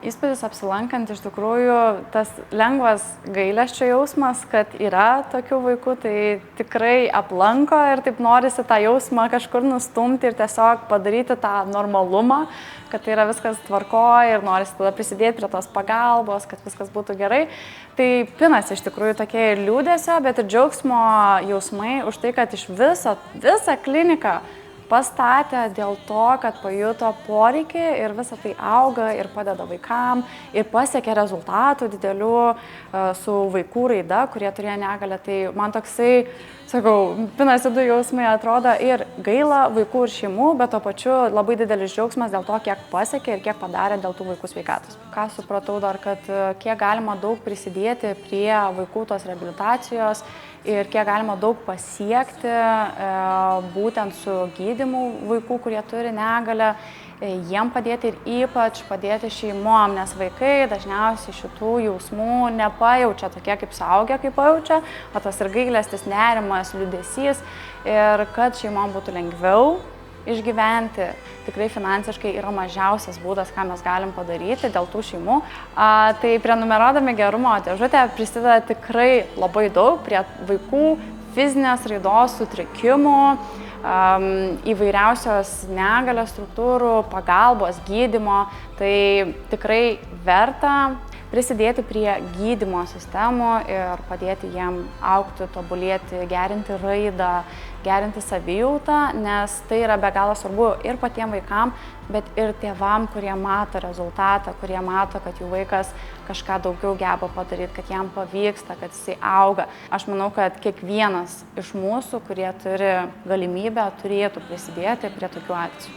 Įspūdis apsilankant iš tikrųjų tas lengvas gailesčio jausmas, kad yra tokių vaikų, tai tikrai aplanko ir taip norisi tą jausmą kažkur nustumti ir tiesiog padaryti tą normalumą, kad tai yra viskas tvarkoje ir norisi tada prisidėti prie tos pagalbos, kad viskas būtų gerai. Tai pinasi iš tikrųjų tokie ir liūdesio, bet ir džiaugsmo jausmai už tai, kad iš visą kliniką pastatė dėl to, kad pajuto poreikį ir visą tai auga ir padeda vaikam ir pasiekia rezultatų didelių su vaikų raida, kurie turėjo negalią. Tai man toksai, sakau, pinasi du jausmai, atrodo ir gaila vaikų ir šeimų, bet to pačiu labai didelis džiaugsmas dėl to, kiek pasiekė ir kiek padarė dėl tų vaikų sveikatos. Ką supratau dar, kad kiek galima daug prisidėti prie vaikų tos reabilitacijos ir kiek galima daug pasiekti būtent su gydymu vaikų, kurie turi negalią, jiem padėti ir ypač padėti šeimom, nes vaikai dažniausiai šitų jausmų nepajaučia tokie kaip suaugę, kaip pajaučia, o tas ir gailestis, nerimas, liūdesys ir kad šeimom būtų lengviau išgyventi, tikrai finansiškai yra mažiausias būdas, ką mes galim padaryti dėl tų šeimų. Tai prenumeruodami gerumo dėžutę prisideda tikrai labai daug prie vaikų fizinės raidos sutrikimų, įvairiausios negalios struktūrų, pagalbos, gydymo. Tai tikrai verta prisidėti prie gydymo sistemų ir padėti jiem augti, tobulėti, gerinti raidą, gerinti savijautą, nes tai yra be galo svarbu ir patiem vaikam, bet ir tėvam, kurie mato rezultatą, kurie mato, kad jų vaikas kažką daugiau geba padaryti, kad jam pavyksta, kad jisai auga. Aš manau, kad kiekvienas iš mūsų, kurie turi galimybę, turėtų prisidėti prie tokių akcijų.